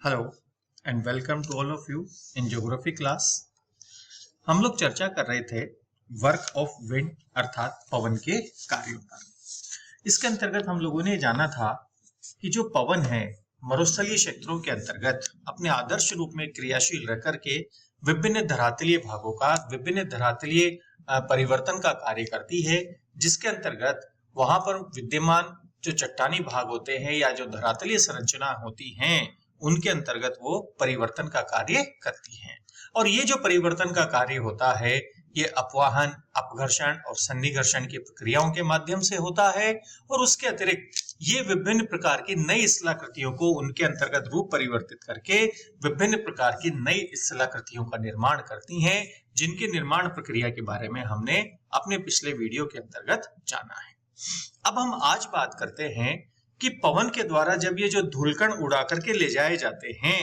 Hello and welcome to all of you in geography class. हम लोग चर्चा कर रहे थे वर्क ऑफ विंड अर्थात पवन के कार्यों पर। इसके अंतर्गत हम लोगों ने जाना था कि जो पवन है मरुस्थलीय क्षेत्रों के अंतर्गत अपने आदर्श रूप में क्रियाशील रह करके विभिन्न धरातलीय भागों का विभिन्न धरातलीय परिवर्तन का कार्य करती है, जिसके अंतर्गत वहां पर विद्यमान जो चट्टानी भाग होते हैं या जो धरातलीय संरचना होती हैं उनके अंतर्गत वो परिवर्तन का कार्य करती हैं। और ये जो परिवर्तन का कार्य होता है ये अपवाहन, अपघर्षण और सन्निघर्षण की प्रक्रियाओं के माध्यम से होता है। और उसके अतिरिक्त ये विभिन्न प्रकार की नई स्थलाकृतियों को उनके अंतर्गत रूप परिवर्तित करके विभिन्न प्रकार की नई स्थलाकृतियों का निर्माण करती हैं, जिनके निर्माण प्रक्रिया के बारे में हमने अपने पिछले वीडियो के अंतर्गत जाना है। अब हम आज बात करते हैं कि पवन के द्वारा जब ये जो धूलकण उड़ा करके ले जाए जाते हैं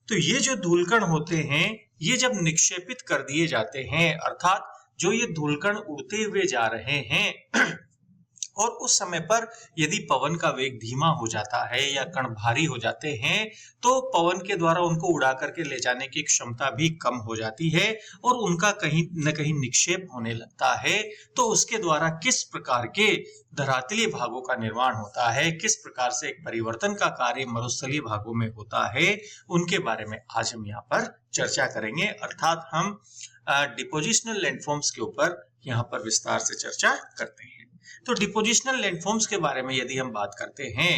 तो ये जो धूलकण होते हैं ये जब निक्षेपित कर दिए जाते हैं, अर्थात जो ये धूलकण उड़ते हुए जा रहे हैं और उस समय पर यदि पवन का वेग धीमा हो जाता है या कण भारी हो जाते हैं तो पवन के द्वारा उनको उड़ा करके ले जाने की क्षमता भी कम हो जाती है और उनका कहीं न कहीं निक्षेप होने लगता है। तो उसके द्वारा किस प्रकार के धरातलीय भागों का निर्माण होता है, किस प्रकार से एक परिवर्तन का कार्य मरुस्थलीय भागों में होता है, उनके बारे में आज हम यहाँ पर चर्चा करेंगे। अर्थात हम डिपोजिशनल लैंडफॉर्म्स के ऊपर यहाँ पर विस्तार से चर्चा करते हैं। तो डिपोजिशनल लैंडफॉर्म्स के बारे में यदि हम बात करते हैं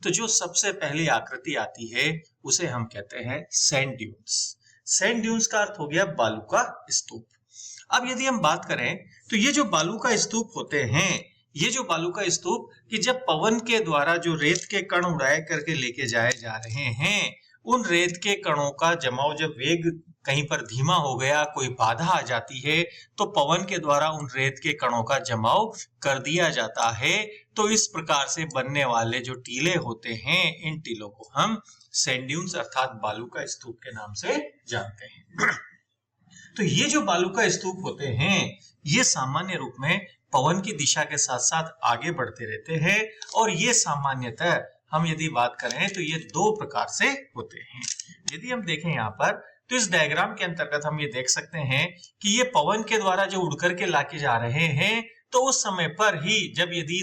तो जो सबसे पहली आकृति आती है उसे हम कहते हैं सैंड ड्यून्स। सैंड ड्यून्स का अर्थ हो गया बालू का स्तूप। अब यदि हम बात करें तो ये जो बालू का स्तूप होते हैं, ये जो बालू का स्तूप कि जब पवन के द्वारा जो रेत के कण उड़ाए करके लेके जाए जा रहे हैं, उन रेत के कणों का जमाव जब वेग कहीं पर धीमा हो गया, कोई बाधा आ जाती है तो पवन के द्वारा उन रेत के कणों का जमाव कर दिया जाता है। तो इस प्रकार से बनने वाले जो टीले होते हैं इन टीलों को हम सैंड ड्यून्स अर्थात बालू का स्तूप के नाम से जानते हैं। तो ये जो बालू का स्तूप होते हैं ये सामान्य रूप में पवन की दिशा के साथ साथ आगे बढ़ते रहते हैं और ये सामान्यतः हम यदि बात करें तो ये दो प्रकार से होते हैं। यदि हम देखें यहाँ पर तो इस डायग्राम के अंतर्गत हम ये देख सकते हैं कि ये पवन के द्वारा जो उड़कर के लाके जा रहे हैं तो उस समय पर ही जब यदि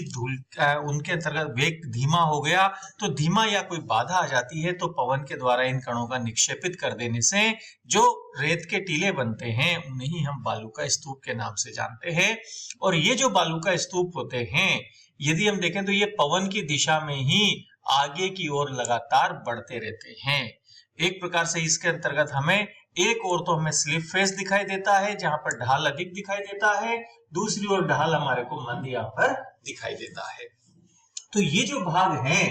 उनके अंतर्गत वेग धीमा हो गया तो धीमा या कोई बाधा आ जाती है तो पवन के द्वारा इन कणों का निक्षेपित कर देने से जो रेत के टीले बनते हैं उन्हें ही हम बालू का स्तूप के नाम से जानते हैं। और ये जो बालू का स्तूप होते हैं यदि हम देखें तो ये पवन की दिशा में ही आगे की ओर लगातार बढ़ते रहते हैं। एक प्रकार से इसके अंतर्गत हमें एक ओर तो हमें स्लिप फेस दिखाई देता है जहां पर ढाल अधिक दिखाई देता है, दूसरी ओर ढाल हमारे को मंद यहाँ पर दिखाई देता है। तो ये जो भाग है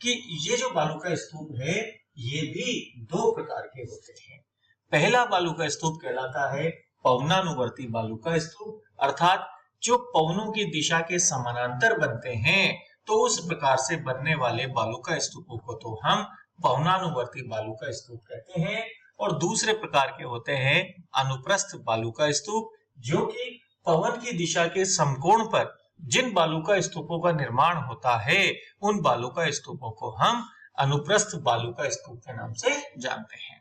कि ये जो बालू का स्तूप है ये भी दो प्रकार के होते हैं। पहला बालू का स्तूप कहलाता है पवनानुवर्ती बालू का स्तूप, अर्थात जो पवनों की दिशा के समानांतर बनते हैं तो उस प्रकार से बनने वाले बालू का स्तूपों को तो हम पवनानुवर्ती बालू का स्तूप कहते हैं। और दूसरे प्रकार के होते हैं अनुप्रस्थ बालू का स्तूप, जो कि पवन की दिशा के समकोण पर जिन बालू का स्तूपों का निर्माण होता है उन बालू का स्तूपों को हम अनुप्रस्थ बालू का स्तूप के नाम से जानते हैं।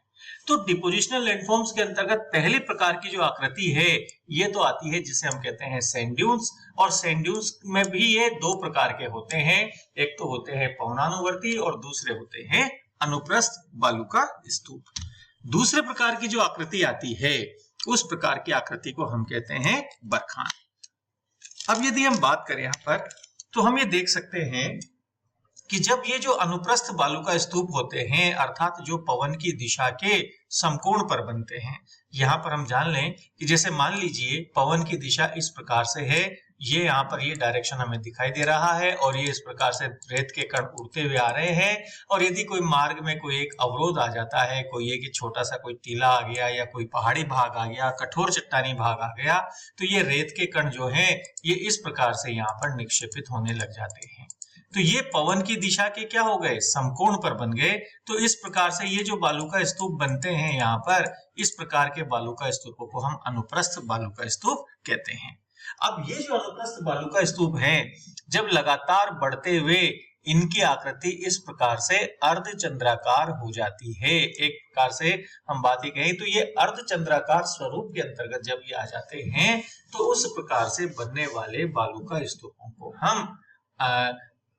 तो डिपोजिशनल लैंडफॉर्म्स के अंतर्गत पहले प्रकार की जो आकृति है ये तो आती है जिसे हम कहते हैं सैंड ड्यून्स। और सैंड ड्यून्स में भी ये दो प्रकार के होते हैं, एक तो होते हैं पवनानुवर्ती और दूसरे होते हैं अनुप्रस्थ बालू का स्तूप। दूसरे प्रकार की जो आकृति आती है उस प्रकार की आकृति को हम कहते हैं बरखान। अब यदि हम बात करें यहाँ पर तो हम ये देख सकते हैं कि जब ये जो अनुप्रस्थ बालू का स्तूप होते हैं अर्थात जो पवन की दिशा के समकोण पर बनते हैं, यहाँ पर हम जान लें कि जैसे मान लीजिए पवन की दिशा इस प्रकार से है, ये यहाँ पर ये डायरेक्शन हमें दिखाई दे रहा है और ये इस प्रकार से रेत के कण उड़ते हुए आ रहे हैं। और यदि कोई मार्ग में कोई एक अवरोध आ जाता है, कोई एक छोटा सा कोई टीला आ गया या कोई पहाड़ी भाग आ गया, कठोर चट्टानी भाग आ गया, तो ये रेत के कण जो है ये इस प्रकार से यहाँ पर निक्षेपित होने लग जाते हैं। तो ये पवन की दिशा के क्या हो गए, समकोण पर बन गए। तो इस प्रकार से ये जो बालू का स्तूप बनते हैं यहाँ पर, इस प्रकार के बालू का स्तूपों को हम अनुप्रस्थ बालू का स्तूप कहते हैं। अब ये जो अनुप्रस्थ बालू का स्तूप है, जब लगातार बढ़ते हुए इनकी आकृति इस प्रकार से अर्धचंद्राकार हो जाती है, एक प्रकार से हम बात ही कहें तो ये अर्धचंद्राकार स्वरूप के अंतर्गत जब ये आ जाते हैं तो उस प्रकार से बनने वाले बालू का स्तूपों को हम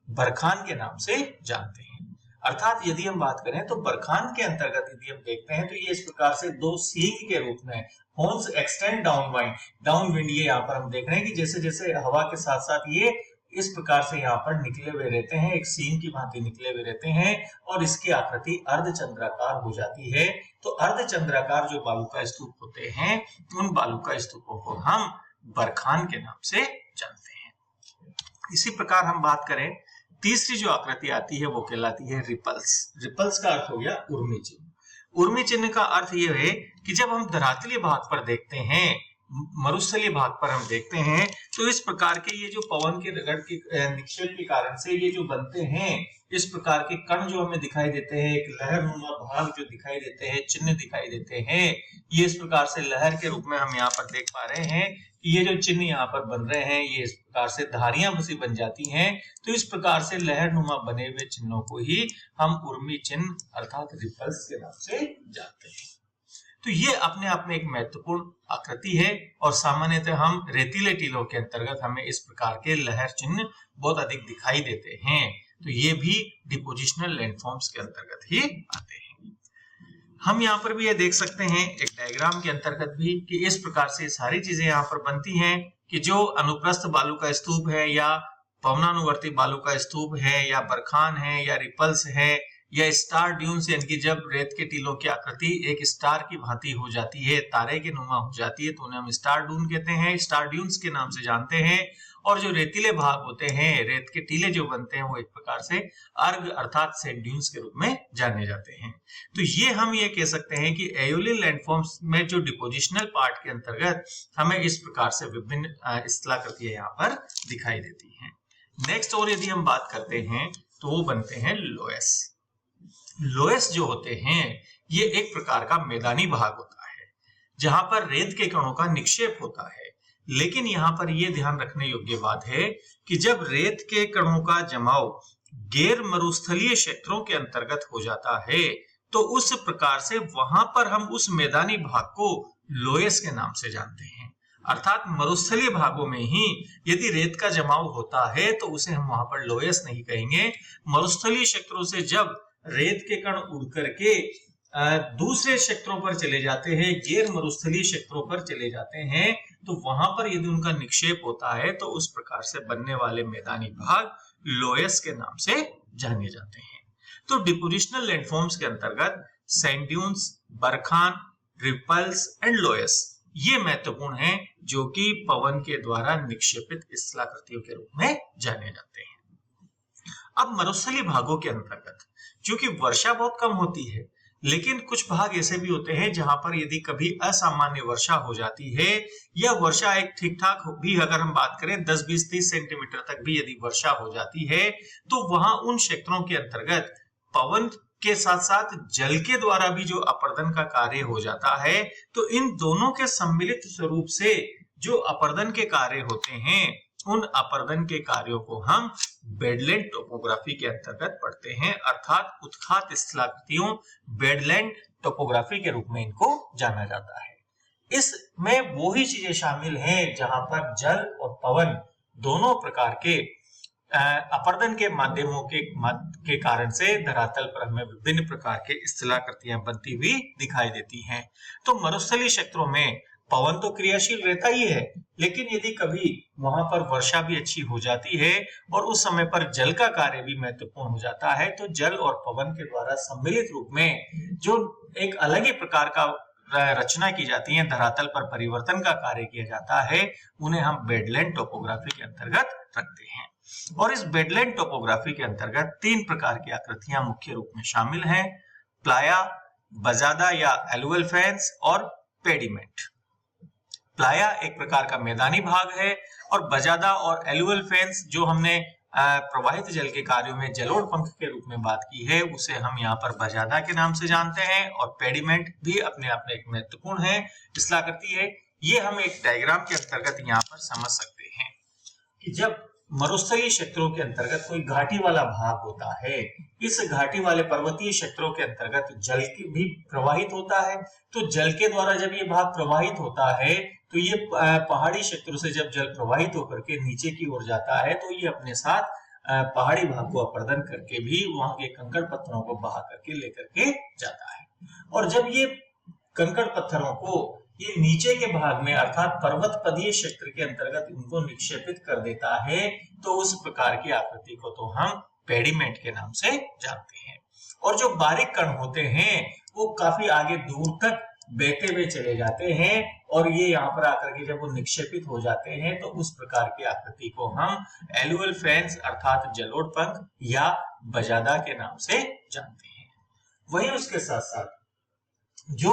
बरखान के नाम से जानते हैं। अर्थात यदि हम बात करें तो बरखान के अंतर्गत यदि हम देखते हैं तो ये इस प्रकार से दो सींग के रूप में हॉर्न्स एक्सटेंड डाउनविंड, ये यहाँ पर हम देख रहे हैं कि जैसे जैसे हवा के साथ साथ ये इस प्रकार से यहाँ पर निकले हुए रहते हैं, एक सींग की भांति निकले हुए रहते हैं और इसकी आकृति अर्धचंद्राकार हो जाती है। तो अर्धचंद्राकार जो बालू का स्तूप होते हैं, उन बालू का स्तूपों को हम बरखान के नाम से जानते हैं। इसी प्रकार हम बात करें, तीसरी जो आकृति आती है वो कहलाती है रिपल्स। रिपल्स का अर्थ हो गया उर्मी चिन्ह। उर्मी चिन्ह का अर्थ यह है कि जब हम धरातलीय भाग पर देखते हैं, मरुस्थलीय भाग पर हम देखते हैं, तो इस प्रकार के ये जो पवन के रगड़ के निक्षेप के कारण से ये जो बनते हैं, इस प्रकार के कण जो हमें दिखाई देते हैं, एक लहरनुमा भाग जो दिखाई देते हैं, चिन्ह दिखाई देते हैं, ये इस प्रकार से लहर के रूप में हम यहाँ पर देख पा रहे हैं कि ये जो चिन्ह यहाँ पर बन रहे हैं, ये इस प्रकार से धारियां बसी बन जाती हैं। तो इस प्रकार से लहरनुमा बने हुए चिन्हों को ही हम उर्मी चिन्ह अर्थात रिपल्स के नाम से जानते हैं। तो ये अपने आप में एक महत्वपूर्ण आकृति है और सामान्यतः हम रेतीले टीलों के अंतर्गत हमें इस प्रकार के लहर चिन्ह बहुत अधिक दिखाई देते हैं। तो ये भी डिपोजिशनल लैंडफॉर्म्स के अंतर्गत ही आते हैं। हम यहाँ पर भी ये देख सकते हैं एक डायग्राम के अंतर्गत भी कि इस प्रकार से सारी चीजें यहाँ पर बनती हैं कि जो अनुप्रस्थ बालू का स्तूप है या पवनानुवर्ती बालू का स्तूप है या बरखान है या रिपल्स है या स्टार ड्यून्स, यानी कि जब रेत के टीलों की आकृति एक स्टार की भांति हो जाती है, तारे के नुमा हो जाती है, तो उन्हें हम स्टार ड्यून कहते हैं, स्टार ड्यून्स के नाम से जानते हैं। और जो रेतीले भाग होते हैं, रेत के टीले जो बनते हैं, वो एक प्रकार से अर्ग अर्थात सैंड ड्यून्स के रूप में जाने जाते हैं। तो ये हम ये कह सकते हैं कि एओलियन लैंडफॉर्म्स में जो डिपोजिशनल पार्ट के अंतर्गत हमें इस प्रकार से विभिन्न स्थलाकृतियां यहाँ पर दिखाई देती हैं। नेक्स्ट और यदि हम बात करते हैं तो वो बनते हैं लोएस। लोएस जो होते हैं ये एक प्रकार का मैदानी भाग होता है जहां पर रेत के कणों का निक्षेप होता है। लेकिन यहाँ पर यह ध्यान रखने योग्य बात है कि जब रेत के कणों का जमाव गैर मरुस्थलीय क्षेत्रों के अंतर्गत हो जाता है तो उस प्रकार से वहां पर हम उस मैदानी भाग को लोएस के नाम से जानते हैं। अर्थात मरुस्थलीय भागों में ही यदि रेत का जमाव होता है तो उसे हम वहां पर लोएस नहीं कहेंगे। मरुस्थलीय क्षेत्रों से जब रेत के कण उड़ करके दूसरे क्षेत्रों पर चले जाते हैं, गैर मरुस्थलीय क्षेत्रों पर चले जाते हैं, तो वहां पर यदि उनका निक्षेप होता है तो उस प्रकार से बनने वाले मैदानी भाग लोएस के नाम से जाने जाते हैं। तो डिपोजिशनल लैंडफॉर्म्स के अंतर्गत sand dunes, barchan, ripples and loess ये महत्वपूर्ण हैं जो कि पवन के द्वारा निक्षेपित स्थलाकृतियों के रूप में जाने जाते हैं। अब मरुस्थलीय भागों के अंतर्गत क्योंकि वर्षा बहुत कम होती है, लेकिन कुछ भाग ऐसे भी होते हैं जहां पर यदि कभी असामान्य वर्षा हो जाती है या वर्षा एक ठीक ठाक भी अगर हम बात करें 10, 20, 30 सेंटीमीटर तक भी यदि वर्षा हो जाती है तो वहां उन क्षेत्रों के अंतर्गत पवन के साथ साथ जल के द्वारा भी जो अपर्दन का कार्य हो जाता है, तो इन दोनों के सम्मिलित स्वरूप से जो अपर्दन के कार्य होते हैं उन अपर्दन के कार्यों को हम बेडलैंड टोपोग्राफी के अंतर्गत पढ़ते हैं। अर्थात उत्खात स्थलाकृतियों बेडलैंड टोपोग्राफी के रूप में इनको जाना जाता है। इसमें वो ही चीजें शामिल हैं जहां पर जल और पवन दोनों प्रकार के अपर्दन के माध्यमों के कारण से धरातल पर हमें विभिन्न प्रकार के स्थलाकृतियां बनती हुई दिखाई देती हैं। तो मरुस्थलीय क्षेत्रों में पवन तो क्रियाशील रहता ही है, लेकिन यदि कभी वहां पर वर्षा भी अच्छी हो जाती है और उस समय पर जल का कार्य भी महत्वपूर्ण हो जाता है, तो जल और पवन के द्वारा सम्मिलित रूप में जो एक अलग ही प्रकार का रचना की जाती है, धरातल पर परिवर्तन का कार्य किया जाता है, उन्हें हम बेडलैंड टोपोग्राफी के अंतर्गत रखते हैं। और इस बेडलैंड टोपोग्राफी के अंतर्गत 3 प्रकार की आकृतियां मुख्य रूप में शामिल हैं: प्लाया, बजादा या एलुअल फेंस और पेडिमेंट। प्लाया एक प्रकार का मैदानी भाग है और बजादा और एलुअल फेंस जो हमने प्रवाहित जल के कार्यों में जलोढ़ पंख के रूप में बात की है, उसे हम यहाँ पर बजादा के नाम से जानते हैं। और पेडिमेंट भी अपने आप में एक महत्वपूर्ण है स्थलाकृति है। ये हम एक डायग्राम के अंतर्गत यहाँ पर समझ सकते हैं कि जब मरुस्थलीय क्षेत्रों के अंतर्गत कोई घाटी वाला भाग होता है, इस घाटी वाले पर्वतीय क्षेत्रों के अंतर्गत जल भी प्रवाहित होता है। तो जल के द्वारा जब ये भाग प्रवाहित होता है तो ये पहाड़ी क्षेत्रों से जब जल प्रवाहित होकर के नीचे की ओर जाता है तो ये अपने साथ पहाड़ी भाग को अपर्दन करके भी वहां के कंकड़ पत्थरों को बहा करके लेकर के जाता है। और जब ये कंकड़ पत्थरों को ये नीचे के भाग में अर्थात पर्वत पदीय क्षेत्र के अंतर्गत इनको निक्षेपित कर देता है तो उस प्रकार की आकृति को तो हम पेडिमेंट के नाम से जानते हैं। और जो बारीक कण होते हैं वो काफी आगे दूर तक बहते हुए चले जाते हैं और ये यहाँ पर आकर के जब वो निक्षेपित हो जाते हैं तो उस प्रकार की आकृति को हम एलुअल फेंस अर्थात जलोढ़ पंख या बजादा के नाम से जानते हैं। वही उसके साथ साथ जो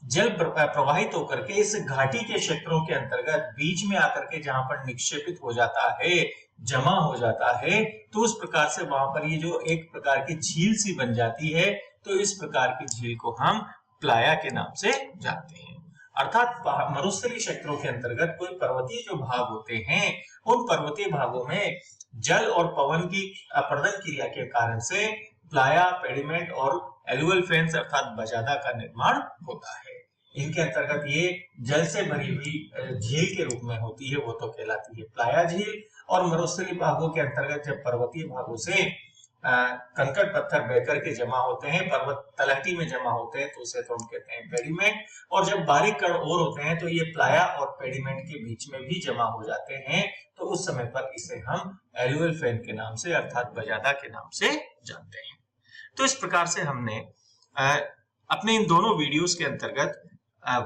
जल प्रवाहित होकर के इस घाटी के क्षेत्रों के अंतर्गत बीच में आकर के जहां पर निक्षेपित हो जाता है, जमा हो जाता है, तो उस प्रकार से वहां पर ये जो एक प्रकार की झील सी बन जाती है, तो इस प्रकार की झील को हम प्लाया के नाम से जानते हैं। अर्थात मरुस्थलीय क्षेत्रों के अंतर्गत कोई पर्वतीय जो भाग होते हैं उन पर्वतीय भागों में जल और पवन की अपर्दन क्रिया के कारण से प्लाया, पेडिमेंट और एलुअल फेंस अर्थात बजादा का निर्माण होता है। इनके अंतर्गत ये जल से भरी हुई झील के रूप में होती है, वो तो कहलाती है प्लाया झील। और मरुस्थलीय भागों के अंतर्गत जब पर्वतीय भागों से कंकड़ पत्थर बहकर के जमा होते हैं, पर्वत तलहटी में जमा होते हैं, तो उसे तो हम कहते हैं पेडिमेंट। और जब बारीक कण और होते हैं तो ये प्लाया और पेडिमेंट के बीच में भी जमा हो जाते हैं, तो उस समय पर इसे हम एलुअल फेन के नाम से अर्थात बजादा के नाम से जानते हैं। तो इस प्रकार से हमने अपने इन दोनों वीडियोस के अंतर्गत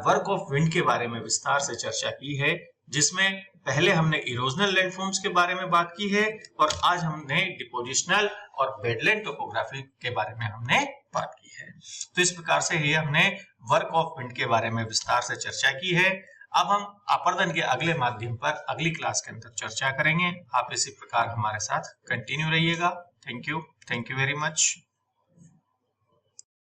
वर्क ऑफ विंड के बारे में विस्तार से चर्चा की है, जिसमें पहले हमने इरोजनल लैंडफॉर्म्स के बारे में बात की है और आज हमने डिपोजिशनल और बेडलैंड टोपोग्राफी के बारे में हमने बात की है। तो इस प्रकार से ये हमने वर्क ऑफ विंड के बारे में विस्तार से चर्चा की है। अब हम अपर्दन के अगले माध्यम पर अगली क्लास के अंदर चर्चा करेंगे। आप इसी प्रकार हमारे साथ कंटिन्यू रहिएगा। Thank you very much.